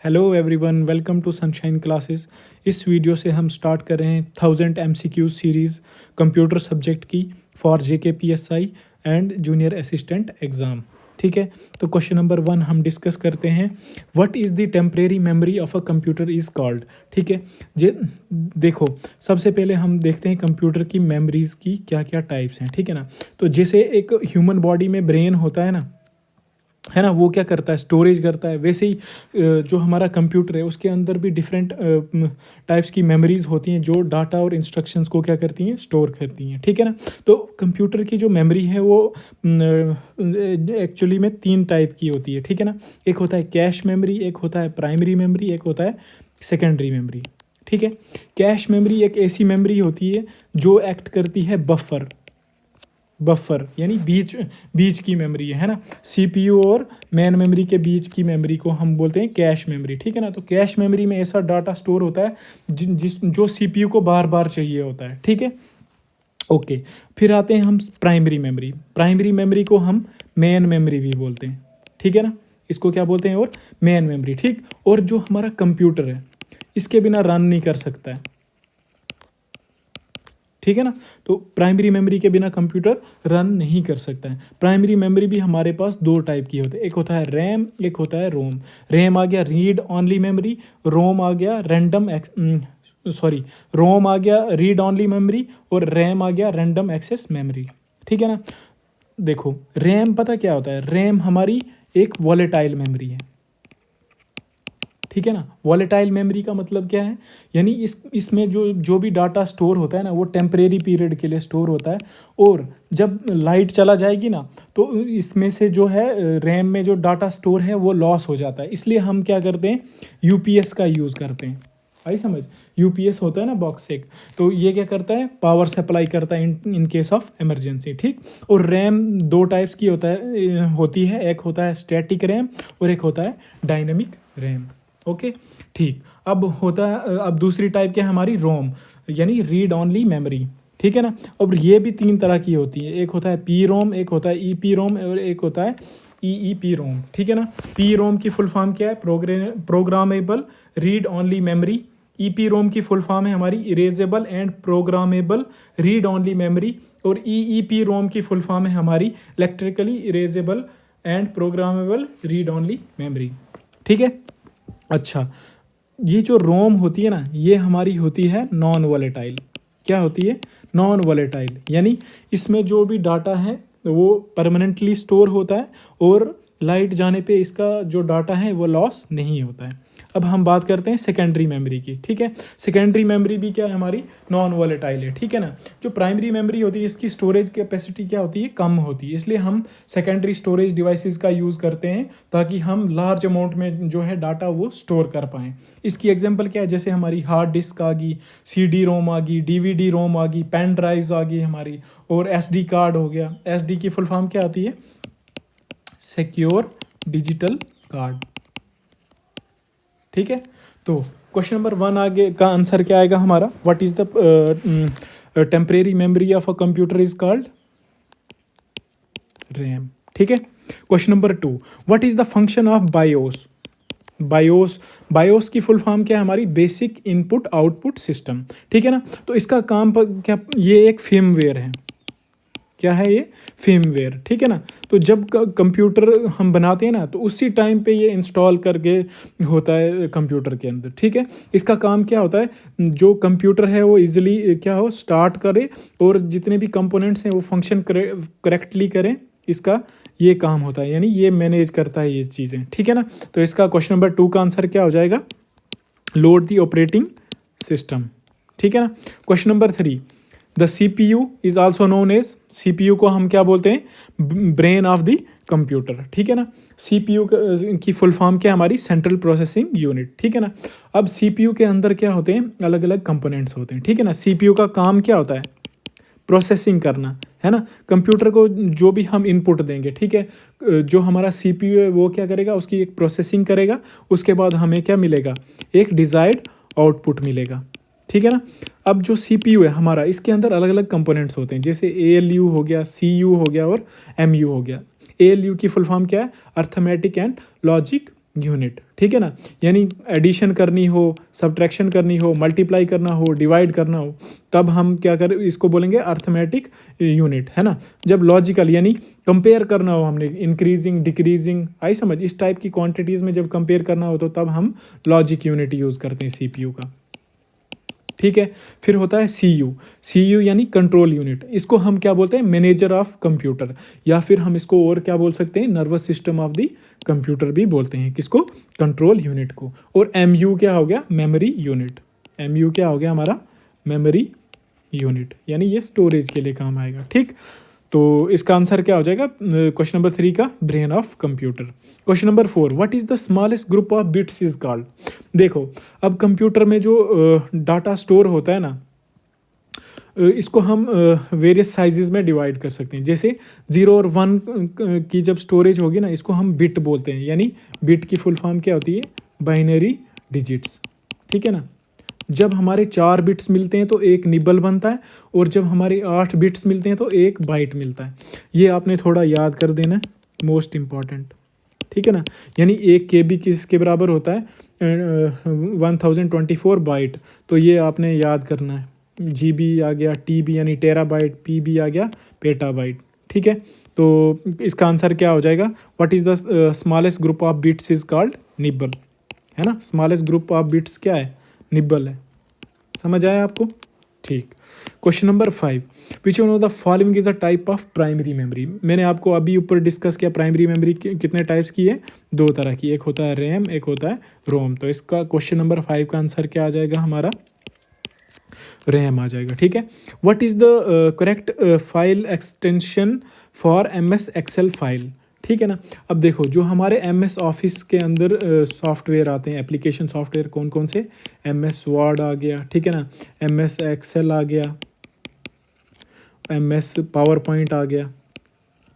Hello everyone, welcome to Sunshine classes. इस video से हम स्टार्ट कर रहे हैं 1000 MCQ सीरीज़ कंप्यूटर सब्जेक्ट की for JKPSI and junior assistant exam. ठीक है, तो क्वेश्चन नंबर 1 हम डिस्कस करते हैं। What is the temporary memory of a computer is called. ठीक है, जे देखो, सबसे पहले हम देखते हैं कंप्यूटर की मेमोरीज़ की क्या क्या टाइप्स हैं। ठीक है ना, तो जैसे एक ह्यूमन बॉडी में ब्रेन होता है ना, वो क्या करता है, स्टोरेज करता है। वैसे ही जो हमारा कंप्यूटर है उसके अंदर भी डिफरेंट टाइप्स की मेमोरीज होती हैं जो डाटा और इंस्ट्रक्शंस को क्या करती हैं, स्टोर करती हैं। ठीक है ना, तो कंप्यूटर की जो मेमोरी है वो एक्चुअली में 3 टाइप की होती है। ठीक है ना, एक होता है कैश मेमोरी, एक होता है प्राइमरी मेमोरी, एक होता है सेकेंडरी मेमोरी। ठीक है, कैश मेमोरी एक ऐसी मेमोरी होती है जो एक्ट करती है बफर यानी बीच की मेमोरी है ना। CPU और मेन मेमोरी के बीच की मेमोरी को हम बोलते हैं कैश मेमोरी। ठीक है ना, तो कैश मेमोरी में ऐसा डाटा स्टोर होता है जो CPU को बार बार चाहिए होता है। ठीक है, ओके। फिर आते हैं हम प्राइमरी मेमोरी को हम मेन मेमोरी भी बोलते हैं। ठीक है ना, इसको क्या बोलते हैं, और मेन मेमोरी। ठीक, और जो हमारा कंप्यूटर है इसके बिना रन नहीं कर सकता है। ठीक है ना, तो प्राइमरी मेमोरी के बिना कंप्यूटर रन नहीं कर सकता है। प्राइमरी मेमोरी भी हमारे पास 2 टाइप की होती है, एक होता है रैम, एक होता है रोम। रैम आ गया रीड ऑनली मेमोरी, रोम आ गया रोम आ गया रीड ऑनली मेमोरी, और रैम आ गया रैंडम एक्सेस मेमोरी। ठीक है ना, देखो रैम पता क्या होता है, रैम हमारी एक वॉलेटाइल मेमोरी है। ठीक है ना, वॉलेटाइल मेमोरी का मतलब क्या है, यानी इसमें जो भी डाटा स्टोर होता है ना वो टेम्परेरी पीरियड के लिए स्टोर होता है, और जब लाइट चला जाएगी ना तो इसमें से जो है रैम में जो डाटा स्टोर है वो लॉस हो जाता है। इसलिए हम क्या करते हैं, UPS का यूज़ करते हैं। आई समझ, UPS होता है ना बॉक्स एक, तो ये क्या करता है, पावर सप्लाई करता है इन केस ऑफ इमरजेंसी। ठीक, और रैम 2 टाइप्स की होती है, एक होता है स्टैटिक रैम और एक होता है डायनेमिक रैम। ओके, ठीक। अब दूसरी टाइप क्या है हमारी, रोम यानी रीड ऑनली मेमोरी। ठीक है ना, अब ये भी 3 तरह की होती है, एक होता है PROM, एक होता है EPROM और एक होता है EEPROM। ठीक है ना, PROM की फुल फॉर्म क्या है, programmable read only memory. EPROM की फुल फॉर्म है हमारी erasable and programmable read only memory, और EEPROM की फुल फॉर्म है हमारी electrically erasable and programmable read only memory. ठीक है, अच्छा, ये जो रोम होती है ना ये हमारी होती है नॉन वॉलेटाइल। क्या होती है, नॉन वॉलेटाइल, यानी इसमें जो भी डाटा है वो परमानेंटली स्टोर होता है और लाइट जाने पे इसका जो डाटा है वो लॉस नहीं होता है। अब हम बात करते हैं सेकेंडरी मेमोरी की। ठीक है, सेकेंडरी मेमोरी भी क्या है हमारी, नॉन वॉलेटाइल है। ठीक है ना, जो प्राइमरी मेमोरी होती है इसकी स्टोरेज कैपेसिटी क्या होती है, कम होती है, इसलिए हम सेकेंडरी स्टोरेज डिवाइसेस का यूज़ करते हैं ताकि हम लार्ज अमाउंट में जो है डाटा वो स्टोर कर पाएँ। इसकी एग्जांपल क्या है, जैसे हमारी हार्ड डिस्क आ गई, CD-ROM आ गई, DVD-ROM आ गई, पेन ड्राइव्स आ गई हमारी, और SD कार्ड हो गया। SD की फुल फॉर्म क्या आती है, सिक्योर डिजिटल कार्ड। ठीक है, तो क्वेश्चन नंबर 1 आगे का आंसर क्या आएगा हमारा, what is the temporary memory of a computer is called RAM. ठीक है, question number 2, what is the function of BIOS की फुल फॉर्म क्या है हमारी, बेसिक इनपुट आउटपुट सिस्टम। ठीक है ना, तो इसका काम क्या, ये एक फर्मवेयर है। क्या है ये, फर्मवेयर। ठीक है ना, तो जब कंप्यूटर हम बनाते हैं ना तो उसी टाइम पे ये इंस्टॉल करके होता है कंप्यूटर के अंदर। ठीक है, इसका काम क्या होता है, जो कंप्यूटर है वो इजीली क्या हो, स्टार्ट करे और जितने भी कंपोनेंट्स हैं वो फंक्शन करेक्टली करें, इसका ये काम होता है, यानी ये मैनेज करता है ये चीज़ें। ठीक है ना, तो इसका क्वेश्चन नंबर 2 का आंसर क्या हो जाएगा, लोड दी ऑपरेटिंग सिस्टम। ठीक है ना, question number 3, the CPU is also known as, CPU को हम क्या बोलते हैं, ब्रेन ऑफ द कंप्यूटर। ठीक है ना, CPU की फुल फॉर्म क्या है हमारी, सेंट्रल प्रोसेसिंग यूनिट। ठीक है ना, अब CPU के अंदर क्या होते हैं, अलग अलग कंपोनेंट्स होते हैं। ठीक है ना, CPU का काम क्या होता है, प्रोसेसिंग करना, है ना। कंप्यूटर को जो भी हम इनपुट देंगे, ठीक है, जो हमारा CPU है वो क्या करेगा, उसकी एक प्रोसेसिंग करेगा, उसके बाद हमें क्या मिलेगा, एक डिज़ायर्ड आउटपुट मिलेगा। ठीक है ना, अब जो CPU है हमारा इसके अंदर अलग अलग कंपोनेंट्स होते हैं, जैसे ALU हो गया, CU हो गया और MU हो गया। ALU की फुल फॉर्म क्या है, अर्थमेटिक एंड लॉजिक यूनिट, ठीक है ना। यानी एडिशन करनी हो, सब्ट्रैक्शन करनी हो, मल्टीप्लाई करना हो, डिवाइड करना हो, तब हम क्या करें, इसको बोलेंगे अर्थमेटिक यूनिट, है ना। जब लॉजिकल यानी कंपेयर करना हो, हमने इंक्रीजिंग डिक्रीजिंग, आई समझ, इस टाइप की क्वांटिटीज़ में जब कंपेयर करना हो तो तब हम लॉजिक यूनिट यूज़ करते हैं सीपीयू का, ठीक है। फिर होता है सी यू यानी कंट्रोल यूनिट। इसको हम क्या बोलते हैं, मैनेजर ऑफ कंप्यूटर, या फिर हम इसको और क्या बोल सकते हैं, nervous system of the computer भी बोलते हैं। किसको, कंट्रोल यूनिट को। और एम यू क्या हो गया, मेमोरी यूनिट। एम यू क्या हो गया हमारा, मेमोरी यूनिट, यानी ये स्टोरेज के लिए काम आएगा, ठीक। तो इसका आंसर क्या हो जाएगा, क्वेश्चन नंबर 3 का, brain of computer. Question number 4, what is the smallest group of bits is called. देखो, अब कंप्यूटर में जो डाटा स्टोर होता है ना, इसको हम वेरियस साइजेस में डिवाइड कर सकते हैं। जैसे 0 और 1 की जब स्टोरेज होगी ना, इसको हम बिट बोलते हैं। यानी बिट की फुल फॉर्म क्या होती है, बाइनरी डिजिट्स, ठीक है ना। जब हमारे 4 बिट्स मिलते हैं तो एक निबल बनता है, और जब हमारे 8 बिट्स मिलते हैं तो एक बाइट मिलता है। ये आपने थोड़ा याद कर देना है, मोस्ट इम्पॉर्टेंट, ठीक है ना। यानी 1 KB किसके बराबर होता है, 1024 बाइट। तो ये आपने याद करना है। GB आ गया, TB यानी टेराबाइट, PB आ गया पेटाबाइट, ठीक है। तो इसका आंसर क्या हो जाएगा, what is the smallest group of bits is called nibble, है ना। स्मॉलेस्ट ग्रुप ऑफ बिट्स क्या है, निबल है। समझ आया आपको, ठीक। Question number 5, which one of the following is a type of primary memory. मैंने आपको अभी ऊपर डिस्कस किया, प्राइमरी मेमोरी कितने टाइप्स की है, 2 तरह की, एक होता है रैम, एक होता है रोम। तो इसका क्वेश्चन नंबर 5 का आंसर क्या आ जाएगा हमारा, रैम आ जाएगा, ठीक है। What is the correct file extension for MS Excel file, ठीक है ना। अब देखो, जो हमारे MS ऑफिस के अंदर सॉफ्टवेयर आते हैं, एप्लीकेशन सॉफ्टवेयर कौन कौन से, MS वर्ड आ गया, ठीक है ना, MS एक्सेल आ गया, MS पावर पॉइंट आ गया,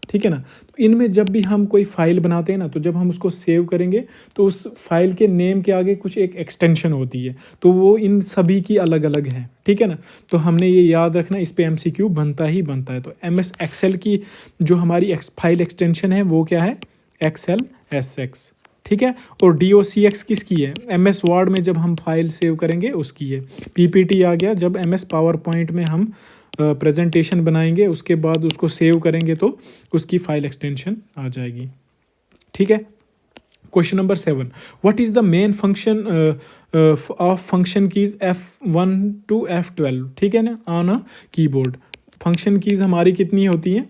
ठीक है ना। तो इनमें जब भी हम कोई फाइल बनाते हैं ना, तो जब हम उसको सेव करेंगे तो उस फाइल के नेम के आगे कुछ एक एक्सटेंशन होती है, तो वो इन सभी की अलग अलग है, ठीक है ना। तो हमने ये याद रखना, इस पे MCQ बनता ही बनता है। तो MS एक्सेल की जो हमारी फाइल एक्सटेंशन है वो क्या है, XLSX, ठीक है। और DOCX किसकी है, MS वर्ड में जब हम फाइल सेव करेंगे उसकी है। PPT आ गया, जब MS पावर पॉइंट में हम प्रेजेंटेशन बनाएंगे, उसके बाद उसको सेव करेंगे तो उसकी फाइल एक्सटेंशन आ जाएगी, ठीक है। Question number 7, what is the main function of function keys F1 to F12, ठीक है ना, on a keyboard. Function keys हमारी कितनी होती हैं,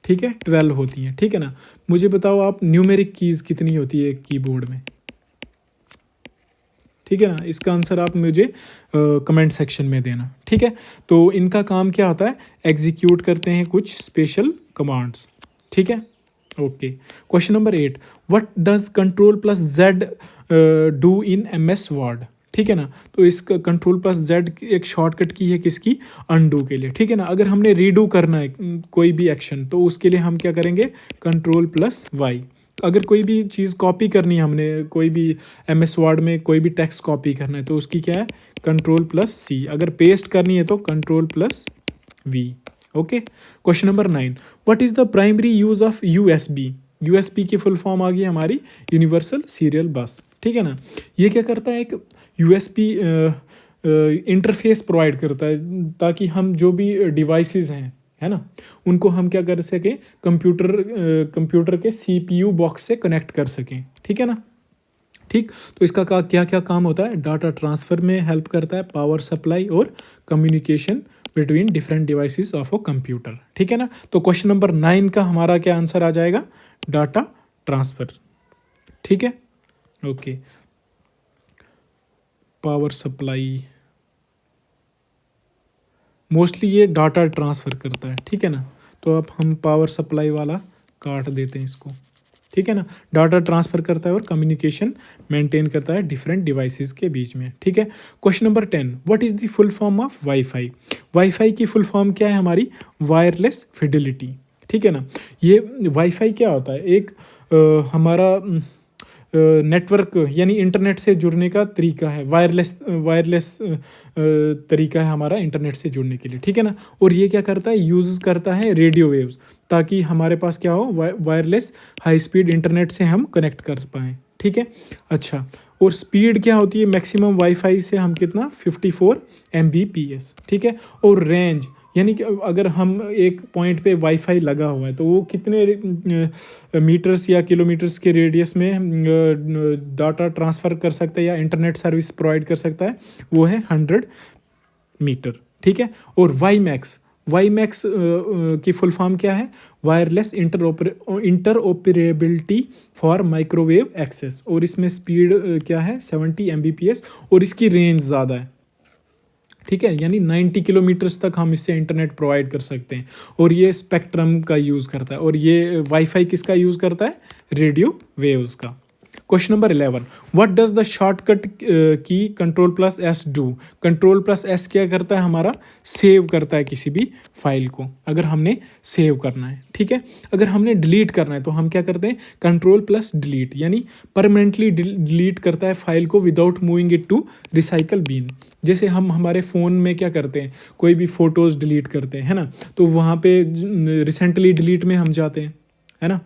ठीक है, 12 होती हैं, ठीक है ना। मुझे बताओ आप, न्यूमेरिक कीज कितनी होती है कीबोर्ड में, ठीक है ना। इसका आंसर आप मुझे कमेंट सेक्शन में देना, ठीक है। तो इनका काम क्या होता है, एग्जीक्यूट करते हैं कुछ स्पेशल कमांड्स, ठीक है। Okay, question number 8, what does Ctrl+Z do in MS word, ठीक है ना। तो इसका Ctrl+Z एक शॉर्टकट की है, किसकी, अनडू के लिए, ठीक है ना। अगर हमने रीडू करना है कोई भी एक्शन, तो उसके लिए हम क्या करेंगे, Ctrl+Y। अगर कोई भी चीज़ कॉपी करनी है, हमने कोई भी MS वर्ड में कोई भी टेक्स्ट कॉपी करना है, तो उसकी क्या है, Ctrl+C। अगर पेस्ट करनी है तो Ctrl+V। Okay, question number 9, what is the primary use of USB। USB की फुल फॉर्म आ गई हमारी यूनिवर्सल सीरियल बस, ठीक है ना। ये क्या करता है, एक USB इंटरफेस प्रोवाइड करता है, ताकि हम जो भी डिवाइसेस हैं, है ना, उनको हम क्या कर सकें, कंप्यूटर के CPU बॉक्स से कनेक्ट कर सकें, ठीक है ना, ठीक। तो इसका क्या क्या काम होता है, डाटा ट्रांसफ़र में हेल्प करता है, पावर सप्लाई और communication between different devices of a computer, ठीक है ना। तो क्वेश्चन नंबर 9 का हमारा क्या आंसर आ जाएगा, डाटा ट्रांसफ़र, ठीक है। ओके, पावर सप्लाई, मोस्टली ये डाटा ट्रांसफ़र करता है, ठीक है ना। तो अब हम पावर सप्लाई वाला काट देते हैं इसको, ठीक है ना। डाटा ट्रांसफ़र करता है और कम्युनिकेशन मेंटेन करता है डिफरेंट डिवाइसेस के बीच में, ठीक है। Question number 10, what is the full form of wifi. Wifi की फुल फॉर्म क्या है हमारी, वायरलेस फिडेलिटी, ठीक है ना। ये वाईफाई क्या होता है, एक हमारा नेटवर्क यानी इंटरनेट से जुड़ने का तरीका है, वायरलेस तरीका है हमारा इंटरनेट से जुड़ने के लिए, ठीक है ना। और ये क्या करता है, यूज़ करता है रेडियो वेव्स, ताकि हमारे पास क्या हो, वायरलेस हाई स्पीड इंटरनेट से हम कनेक्ट कर पाएँ, ठीक है। अच्छा, और स्पीड क्या होती है, मैक्सिमम वाईफाई से हम कितना 54 Mbps, ठीक है। और रेंज यानी कि अगर हम एक पॉइंट पे वाईफाई लगा हुआ है तो वो कितने मीटर्स या किलोमीटर्स के रेडियस में डाटा ट्रांसफ़र कर सकता है या इंटरनेट सर्विस प्रोवाइड कर सकता है, वो है 100 मीटर, ठीक है। और वाई मैक्स की फुल फॉर्म क्या है, wireless interoperability for microwave access, और इसमें स्पीड क्या है 70 Mbps, और इसकी रेंज ज़्यादा है, ठीक है, यानी 90 किलोमीटर्स तक हम इससे इंटरनेट प्रोवाइड कर सकते हैं। और ये स्पेक्ट्रम का यूज़ करता है, और ये वाईफाई किसका यूज़ करता है, रेडियो वेव्स का। Question number 11, what does the shortcut की Ctrl+S डू। Ctrl+S क्या करता है, हमारा सेव करता है किसी भी फाइल को, अगर हमने सेव करना है, ठीक है। अगर हमने डिलीट करना है तो हम क्या करते हैं, Ctrl+Delete, यानी परमानेंटली डिलीट करता है फाइल को without moving it to recycle bin. जैसे हम हमारे फ़ोन में क्या करते हैं, कोई भी फ़ोटोज़ डिलीट करते हैं, है ना, तो वहाँ पे रिसेंटली डिलीट में हम जाते हैं, है ना,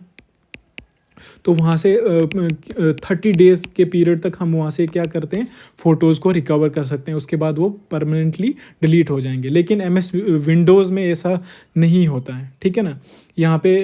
तो वहाँ से 30 डेज़ के पीरियड तक हम वहाँ से क्या करते हैं, फ़ोटोज़ को रिकवर कर सकते हैं, उसके बाद वो परमानेंटली डिलीट हो जाएंगे। लेकिन MS विंडोज़ में ऐसा नहीं होता है, ठीक है ना। यहाँ पे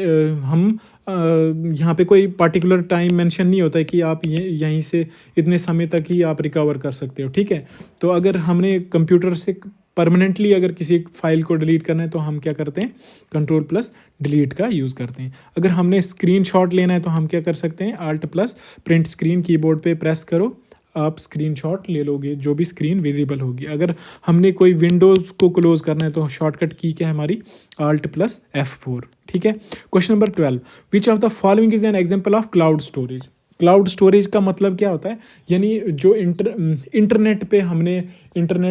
यहाँ पे कोई पर्टिकुलर टाइम मेंशन नहीं होता है कि आप यहीं से इतने समय तक ही आप रिकवर कर सकते हो, ठीक है। तो अगर हमने कंप्यूटर से परमानेंटली अगर किसी फाइल को डिलीट करना है तो हम क्या करते हैं, Ctrl+Delete का यूज़ करते हैं। अगर हमने स्क्रीनशॉट लेना है तो हम क्या कर सकते हैं, Alt+Print स्क्रीन, कीबोर्ड पे प्रेस करो, आप स्क्रीनशॉट ले लोगे जो भी स्क्रीन विजिबल होगी। अगर हमने कोई विंडोज़ को क्लोज करना है तो शॉर्टकट की क्या है हमारी, Alt+F4, ठीक है। Question number 12, which of the following is an example of cloud storage. Cloud storage का मतलब क्या होता है, यानी जो इंटरनेट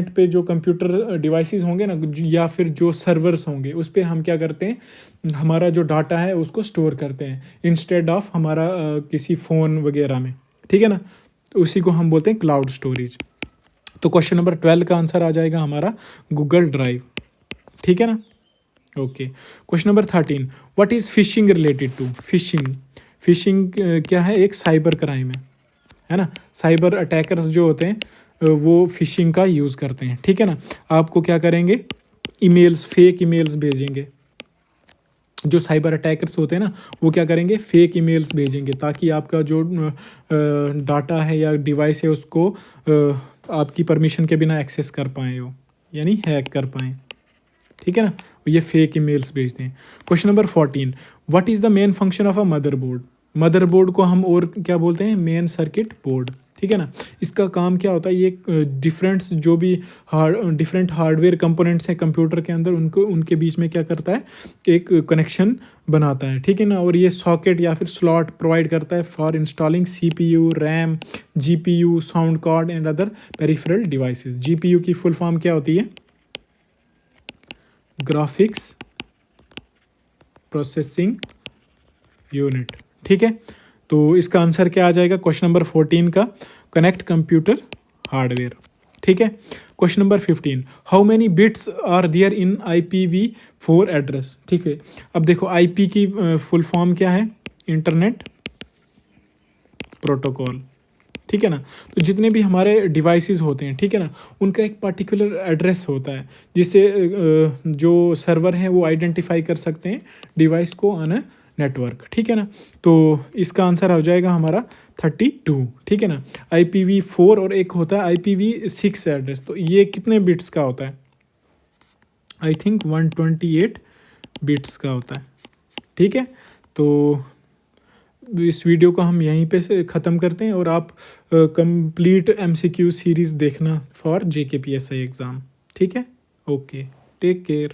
पे जो कंप्यूटर डिवाइसेस होंगे ना, या फिर जो सर्वर्स होंगे, उस पर हम क्या करते हैं, हमारा जो डाटा है उसको स्टोर करते हैं इंस्टेड ऑफ हमारा किसी फ़ोन वगैरह में, ठीक है ना। तो उसी को हम बोलते हैं क्लाउड स्टोरेज। तो क्वेश्चन नंबर 12 का आंसर आ जाएगा हमारा गूगल ड्राइव, ठीक है ना। Okay, question number 13, what is phishing related to. Phishing क्या है, एक साइबर क्राइम है ना। साइबर अटैकर्स जो होते हैं वो फिशिंग का यूज़ करते हैं, ठीक है ना। आपको क्या करेंगे, फेक ईमेल्स भेजेंगे। जो साइबर अटैकर्स होते हैं ना, वो क्या करेंगे, फेक ईमेल्स भेजेंगे, ताकि आपका जो डाटा है या डिवाइस है उसको आपकी परमिशन के बिना एक्सेस कर पाएँ वो, यानी हैक कर पाएँ, ठीक है ना। ये फेक ईमेल्स भेजते हैं। Question number 14, what is the main function of a motherboard. Motherboard को हम और क्या बोलते हैं, मेन सर्किट बोर्ड, ठीक है ना। इसका काम क्या होता है, ये जो भी डिफरेंट हार्डवेयर कंपोनेंट्स हैं कंप्यूटर के अंदर, उनके बीच में क्या करता है, एक कनेक्शन बनाता है, ठीक है ना। और ये सॉकेट या फिर स्लॉट प्रोवाइड करता है for installing CPU, RAM, GPU, sound card and other peripheral devices. GPU की फुल फॉर्म क्या होती है, ग्राफिक्स प्रोसेसिंग यूनिट, ठीक है। तो इसका आंसर क्या आ जाएगा, क्वेश्चन नंबर 14 का, कनेक्ट कंप्यूटर हार्डवेयर, ठीक है। Question number 15, how many bits are there in IPv4 address, ठीक है। अब देखो IP की फुल फॉर्म क्या है, इंटरनेट प्रोटोकॉल, ठीक है ना। तो जितने भी हमारे डिवाइसेस होते हैं, ठीक है ना, उनका एक पर्टिकुलर एड्रेस होता है, जिससे जो सर्वर हैं वो आइडेंटिफाई कर सकते हैं डिवाइस को ऑन अ नेटवर्क, ठीक है ना। तो इसका आंसर हो जाएगा हमारा 32, ठीक है ना। IPv4 और एक होता है IPv6 एड्रेस, तो ये कितने बिट्स का होता है, आई थिंक 128 बिट्स का होता है, ठीक है। तो इस वीडियो को हम यहीं पे से ख़त्म करते हैं, और आप कंप्लीट MCQ सीरीज़ देखना फॉर JKPSI एग्ज़ाम, ठीक है। Okay, take care.